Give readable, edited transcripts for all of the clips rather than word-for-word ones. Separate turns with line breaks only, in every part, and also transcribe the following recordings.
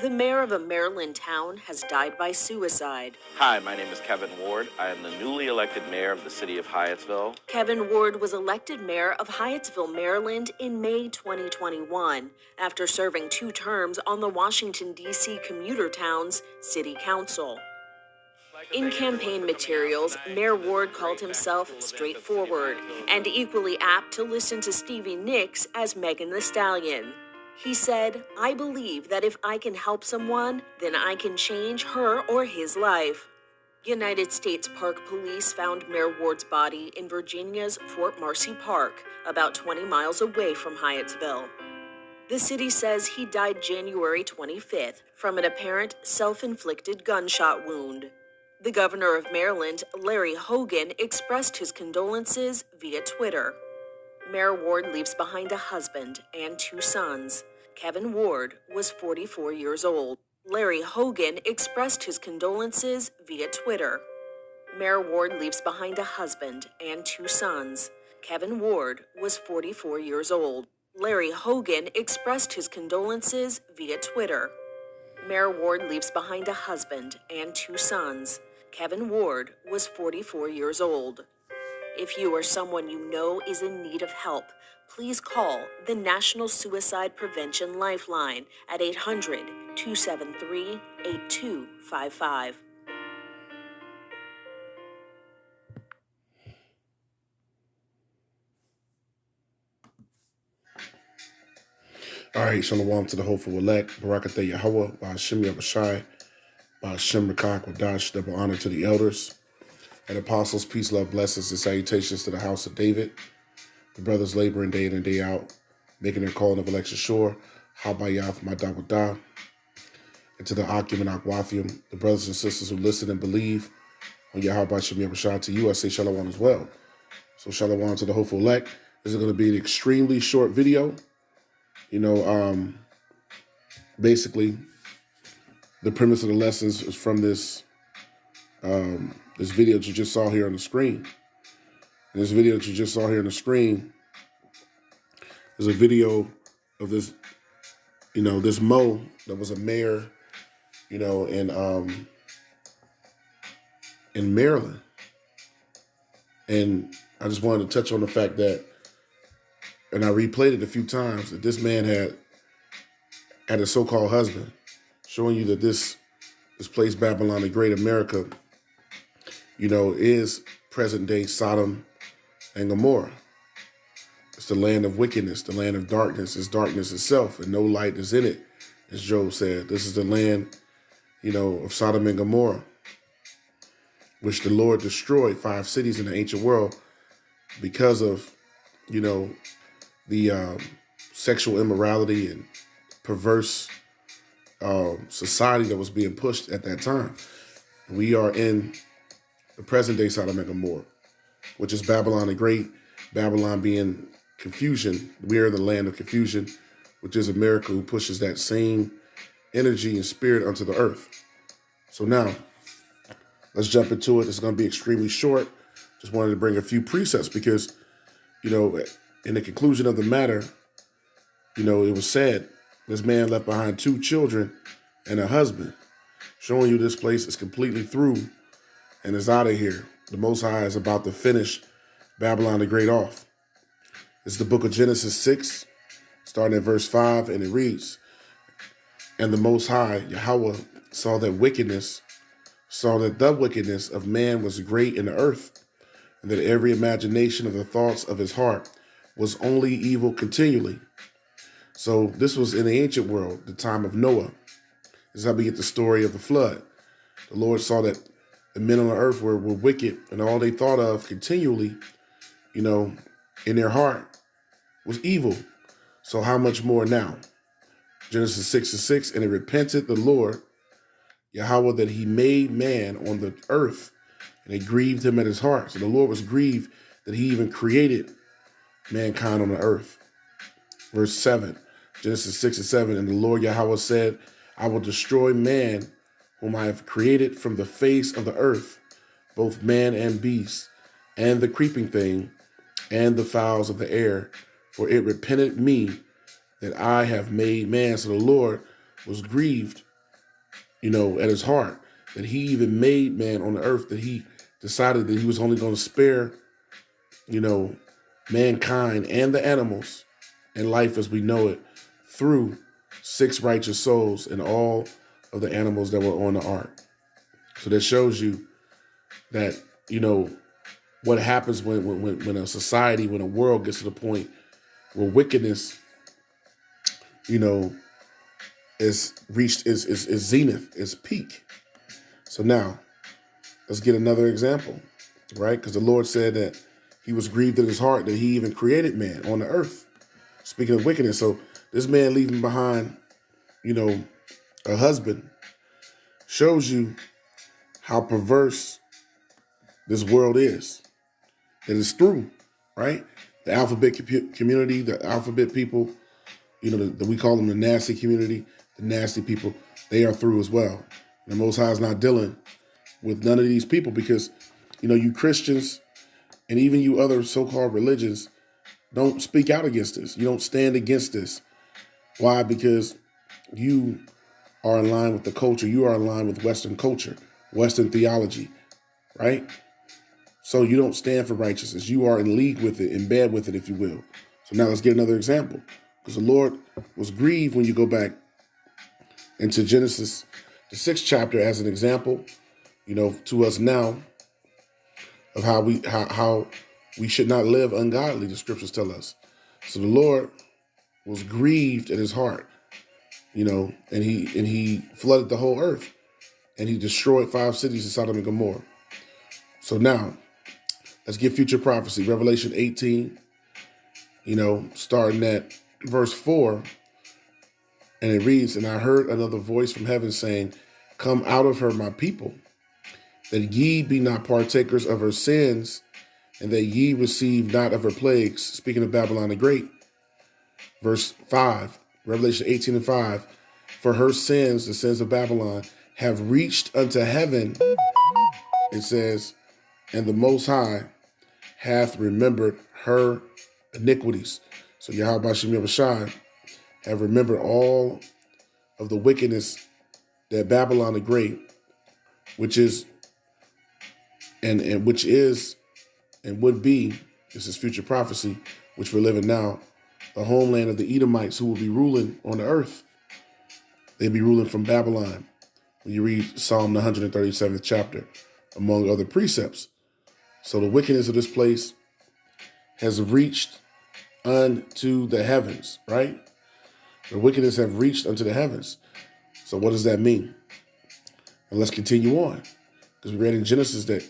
The mayor of a Maryland town has died by suicide.
Hi, my name is Kevin Ward. I am the newly elected mayor of the city of Hyattsville.
Kevin Ward was elected mayor of Hyattsville, Maryland in May 2021 after serving 2 terms on the Washington, D.C. commuter town's city council. In campaign materials, Mayor Ward called himself straightforward and equally apt to listen to Stevie Nicks as Megan Thee Stallion. He said, "I believe that if I can help someone, then I can change her or his life." United States Park Police found Mayor Ward's body in Virginia's Fort Marcy Park, about 20 miles away from Hyattsville. The city says he died January 25th from an apparent self-inflicted gunshot wound. The governor of Maryland, Larry Hogan, expressed his condolences via Twitter. Mayor Ward leaves behind a husband and 2 sons. Kevin Ward was 44 years old. Larry Hogan expressed his condolences via Twitter. Mayor Ward leaves behind a husband and 2 sons. Kevin Ward was 44 years old. Larry Hogan expressed his condolences via Twitter. Mayor Ward leaves behind a husband and 2 sons. Kevin Ward was 44 years old. If you or someone you know is in need of help, please call the National Suicide Prevention Lifeline at 800-273-8255.
All right, shalom to the hopeful elect, Barakatah Yahweh, Ba'ashim Yabashai, Ba'ashim Rakak, Wadash, double honor to the elders and apostles, peace, love, blessings, and salutations to the house of David, the brothers laboring day in and day out, making their calling of election sure, Habayath Madawadah, and to the Akim and Akwathium, the brothers and sisters who listen and believe on Yahweh Ba'ashim Yabashai. To you, I say shalom as well. So shalom to the hopeful elect. This is going to be an extremely short video. Basically, the premise of the lessons is from this this video that you just saw here on the screen. And this video that you just saw here on the screen is a video of this, this Mo that was a mayor, in Maryland. And I just wanted to touch on the fact that, and I replayed it a few times, that this man had a so-called husband, showing you that this place, Babylon, the Great America, is present-day Sodom and Gomorrah. It's the land of wickedness, the land of darkness. It's darkness itself, and no light is in it, as Job said. This is the land, of Sodom and Gomorrah, which the Lord destroyed 5 cities in the ancient world because of, the sexual immorality and perverse society that was being pushed at that time. We are in the present day Sodom and Gomorrah, which is Babylon the Great, Babylon being confusion. We are in the land of confusion, which is America, who pushes that same energy and spirit onto the earth. So now, let's jump into it. It's going to be extremely short. Just wanted to bring a few precepts because, in the conclusion of the matter, it was said this man left behind 2 children and a husband, showing you this place is completely through and is out of here. The Most High is about to finish Babylon the Great off. It's the book of Genesis 6, starting at verse 5, and it reads, "And the Most High, Yahweh, saw that the wickedness of man was great in the earth, and that every imagination of the thoughts of his heart was only evil continually." So this was in the ancient world, the time of Noah. This is how we get the story of the flood. The Lord saw that the men on the earth were wicked, and all they thought of continually, in their heart was evil. So how much more now? Genesis 6:6, "And it repented the Lord, Yahweh, that he made man on the earth, and it grieved him at his heart." So the Lord was grieved that he even created mankind on the earth. Verse 7, Genesis 6:7, "And the Lord Yahweh said, I will destroy man whom I have created from the face of the earth, both man and beast, and the creeping thing, and the fowls of the air, for it repented me that I have made man." So the Lord was grieved at his heart, that he even made man on the earth, that he decided that he was only going to spare, mankind and the animals and life as we know it through 6 righteous souls and all of the animals that were on the ark. So that shows you that, what happens when a society, when a world gets to the point where wickedness, is reached, is zenith, is peak. So now, let's get another example, right? Because the Lord said that he was grieved in his heart that he even created man on the earth. Speaking of wickedness, so this man leaving behind, a husband shows you how perverse this world is. That is through, right? The alphabet community, the alphabet people, that we call them the nasty community, the nasty people, they are through as well. The Most High is not dealing with none of these people because, you Christians and even you other so-called religions don't speak out against this. You don't stand against this. Why? Because you are in line with the culture. You are in line with Western culture, Western theology, right? So you don't stand for righteousness. You are in league with it, in bed with it, if you will. So now let's get another example. Because the Lord was grieved when you go back into Genesis, the 6th chapter, as an example, to us now of how we should not live ungodly, the scriptures tell us. So the Lord was grieved in his heart, and he flooded the whole earth, and he destroyed 5 cities in Sodom and Gomorrah. So now, let's get future prophecy. Revelation 18, starting at verse 4, and it reads, "And I heard another voice from heaven saying, 'Come out of her, my people, that ye be not partakers of her sins, and that ye receive not of her plagues,'" speaking of Babylon the Great. Verse 5, Revelation 18 and 5, "For her sins, the sins of Babylon, have reached unto heaven," it says, "and the Most High hath remembered her iniquities." So Yahweh Shem Yahushai have remembered all of the wickedness that Babylon the Great, which is and would be, this is future prophecy, which we're living now, the homeland of the Edomites who will be ruling on the earth. They'll be ruling from Babylon. When you read Psalm the 137th chapter, among other precepts. So the wickedness of this place has reached unto the heavens, right? The wickedness have reached unto the heavens. So what does that mean? And let's continue on. Because we read in Genesis that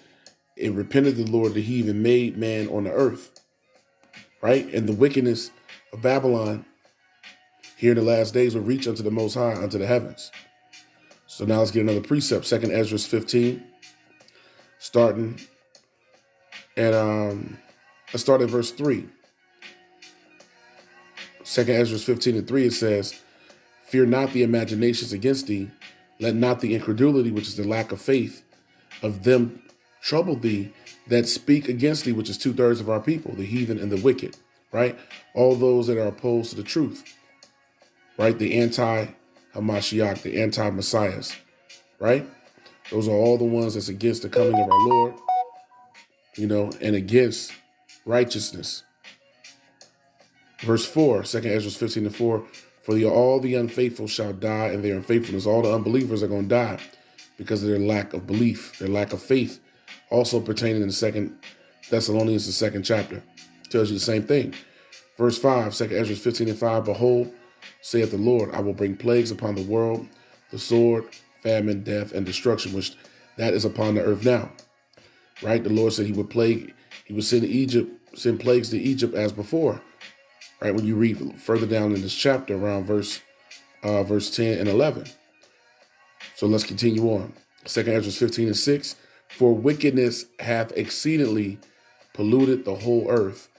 it repented the Lord that he even made man on the earth, right? And the wickedness of Babylon here in the last days will reach unto the Most High, unto the heavens. So now let's get another precept. 2 Ezra 15, starting at let's start at verse 3. 2 Ezra 15 and 3, it says, "Fear not the imaginations against thee, let not the incredulity, which is the lack of faith, of them trouble thee that speak against thee," which is 2/3 of our people, the heathen and the wicked, right? All those that are opposed to the truth, right? The anti-Hamashiach, the anti-Messiahs, right? Those are all the ones that's against the coming of our Lord, and against righteousness. Verse 4, 2 Ezra 15 and 4, "For all the unfaithful shall die in their unfaithfulness." All the unbelievers are going to die because of their lack of belief, their lack of faith. Also pertaining in the 2 Thessalonians, the 2nd chapter. Tells you the same thing. Verse 5, 2 Ezra 15 and 5, "Behold, saith the Lord, I will bring plagues upon the world, the sword, famine, death, and destruction," which that is upon the earth now. Right? The Lord said he would send plagues to Egypt as before. Right? When you read further down in this chapter around verse 10 and 11. So let's continue on. 2 Ezra 15 and 6, "For wickedness hath exceedingly polluted the whole earth,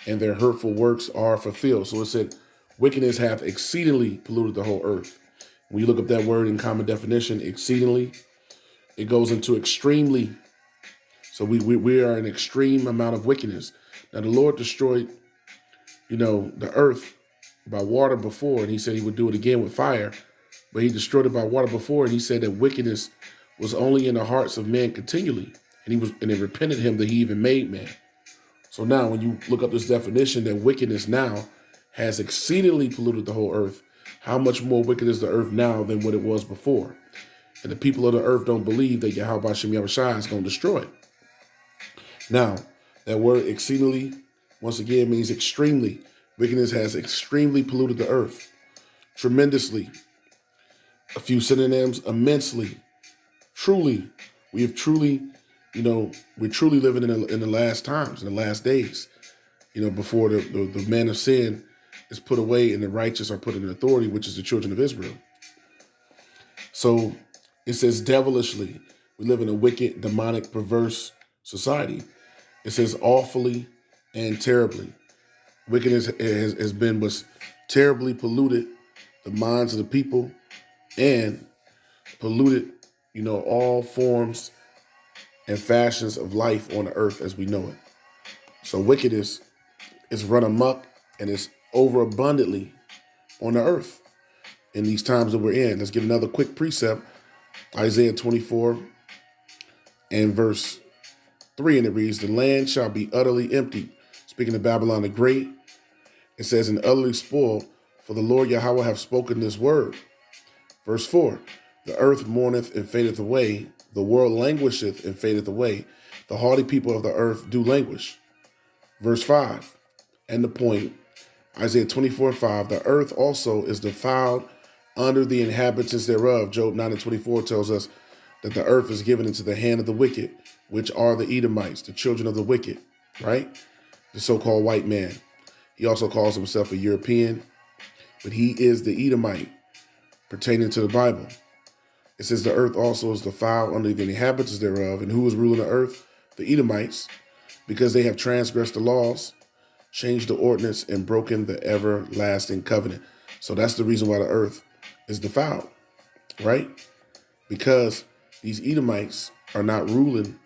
and their hurtful works are fulfilled." So it said, wickedness hath exceedingly polluted the whole earth. When you look up that word in common definition, exceedingly, it goes into extremely. So we are an extreme amount of wickedness. Now the Lord destroyed, the earth by water before, and he said he would do it again with fire. but he destroyed it by water before. And he said that wickedness was only in the hearts of men continually. And it repented him that he even made man. So now when you look up this definition that wickedness now has exceedingly polluted the whole earth, how much more wicked is the earth now than what it was before? And the people of the earth don't believe that Yahweh Shem Yahushua is going to destroy it. Now, that word exceedingly, once again, means extremely. Wickedness has extremely polluted the earth. Tremendously. A few synonyms: immensely. Truly. We have truly, we're truly living in the last times, in the last days. Before the man of sin is put away and the righteous are put in authority, which is the children of Israel. So it says devilishly. We live in a wicked, demonic, perverse society. It says awfully and terribly. Wickedness has been what's terribly polluted the minds of the people and polluted, all forms and fashions of life on the earth as we know it. So wickedness is run amok and is overabundantly on the earth in these times that we're in. Let's get another quick precept. Isaiah 24 and verse 3, and it reads, "The land shall be utterly empty." Speaking of Babylon the Great, it says, "and utterly spoiled, for the Lord Yahweh hath spoken this word." Verse 4, "The earth mourneth and fadeth away, the world languisheth and fadeth away, the haughty people of the earth do languish." Verse 5, and the point, Isaiah 24:5, "The earth also is defiled under the inhabitants thereof." Job 9 and 24 tells us that the earth is given into the hand of the wicked, which are the Edomites, the children of the wicked, right? The so-called white man. He also calls himself a European, but he is the Edomite pertaining to the Bible. It says the earth also is defiled under the inhabitants thereof. And who is ruling the earth? The Edomites, because they have transgressed the laws, changed the ordinance, and broken the everlasting covenant. So that's the reason why the earth is defiled, right? Because these Edomites are not ruling,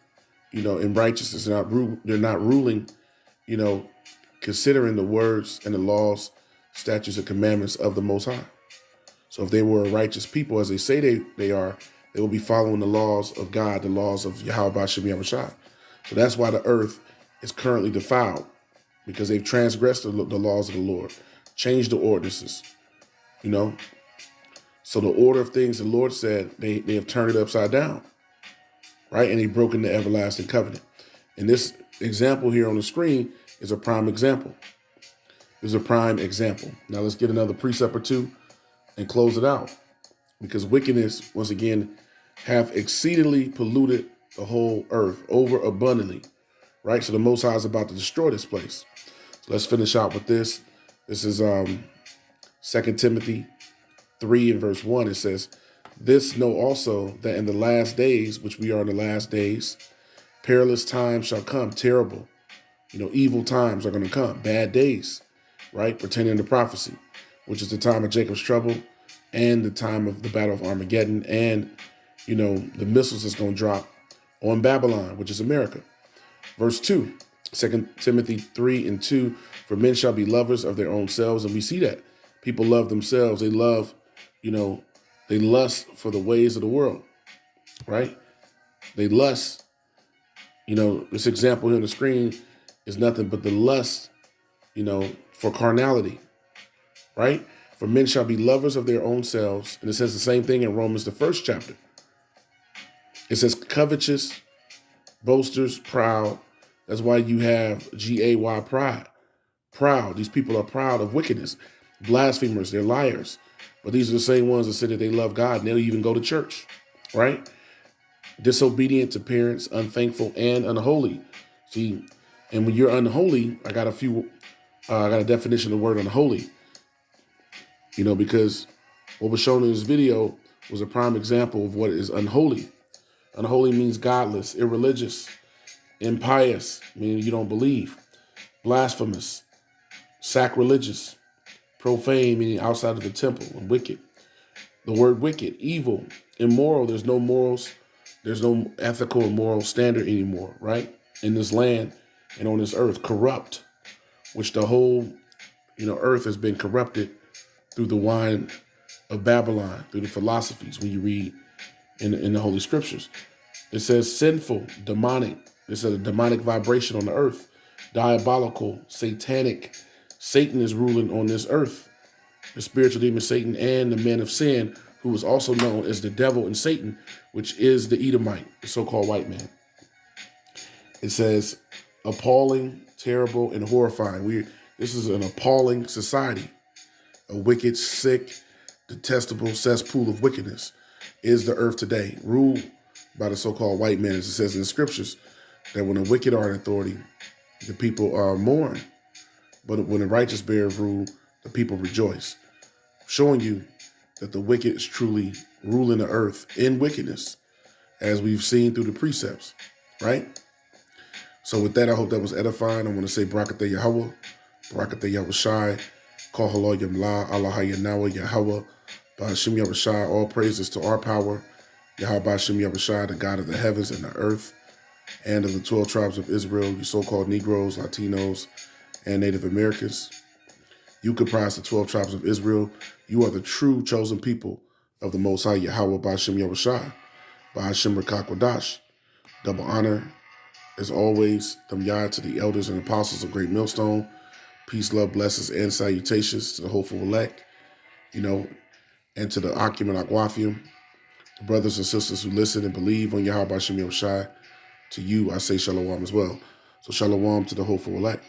in righteousness. They're not ruling, considering the words and the laws, statutes, and commandments of the Most High. So if they were a righteous people, as they say they are, they will be following the laws of God, the laws of Yahweh Shem Yahushua. So that's why the earth is currently defiled, because they've transgressed the laws of the Lord, changed the ordinances, So the order of things the Lord said, they have turned it upside down, right? And they've broken the everlasting covenant. And this example here on the screen is a prime example. Now let's get another precept or two and close it out. Because wickedness, once again, hath exceedingly polluted the whole earth over abundantly, right? So the Most High is about to destroy this place. So let's finish out with this. This is 2 Timothy 3 and verse 1. It says, "This know also that in the last days," which we are in the last days, "perilous times shall come," terrible, evil times are going to come, bad days, right? Pertaining to prophecy, which is the time of Jacob's trouble and the time of the battle of Armageddon and, the missiles that's going to drop on Babylon, which is America. Verse 2, 2 Timothy 3 and 2, "For men shall be lovers of their own selves." And we see that. People love themselves. They love, they lust for the ways of the world, right? They lust, this example here on the screen is nothing but the lust, for carnality, right? "For men shall be lovers of their own selves." And it says the same thing in Romans, the 1st chapter. It says covetous, boasters, proud. That's why you have GAY, pride. Proud. These people are proud of wickedness. Blasphemers, they're liars. But these are the same ones that say that they love God and they'll even go to church, right? Disobedient to parents, unthankful, and unholy. See, and when you're unholy, I got a definition of the word unholy. Because what was shown in this video was a prime example of what is unholy. Unholy means godless, irreligious, impious, meaning you don't believe, blasphemous, sacrilegious, profane, meaning outside of the temple, and wicked. The word wicked, evil, immoral. There's no morals. There's no ethical and moral standard anymore, right? In this land and on this earth, corrupt, which the whole, earth has been corrupted through the wine of Babylon, through the philosophies when you read in the Holy Scriptures. It says sinful, demonic. It says a demonic vibration on the earth, diabolical, satanic. Satan is ruling on this earth. The spiritual demon Satan and the man of sin, who is also known as the devil and Satan, which is the Edomite, the so-called white man. It says appalling, terrible, and horrifying. This is an appalling society. A wicked, sick, detestable cesspool of wickedness is the earth today, ruled by the so-called white man, as it says in the scriptures, that when the wicked are in authority, the people mourn. But when the righteous bear rule, the people rejoice. Showing you that the wicked is truly ruling the earth in wickedness, as we've seen through the precepts, right? So with that, I hope that was edifying. I want to say Barakatah Yahweh, Barakatah Yahweh Shai, Kol Halo Yamla, Allah Hayanawa Yahweh, Ba'ashim Yahweh Shai, all praises to our power, Yahweh Ba'ashim Yahweh Shai, the God of the heavens and the earth, and of the 12 tribes of Israel, you so-called Negroes, Latinos, and Native Americans. You comprise the 12 tribes of Israel. You are the true chosen people of the Most High Yahweh Ba'ashim Yahweh Shai, Ba'ashim Rakakwadash. Double honor, as always, Yah to the elders and apostles of Great Millstone. Peace, love, blessings, and salutations to the hopeful elect, and to the Akim and Akwafium, the brothers and sisters who listen and believe on Yahweh Ba'ashim Yahweh Shai. To you, I say shalom as well. So shalom to the hopeful elect.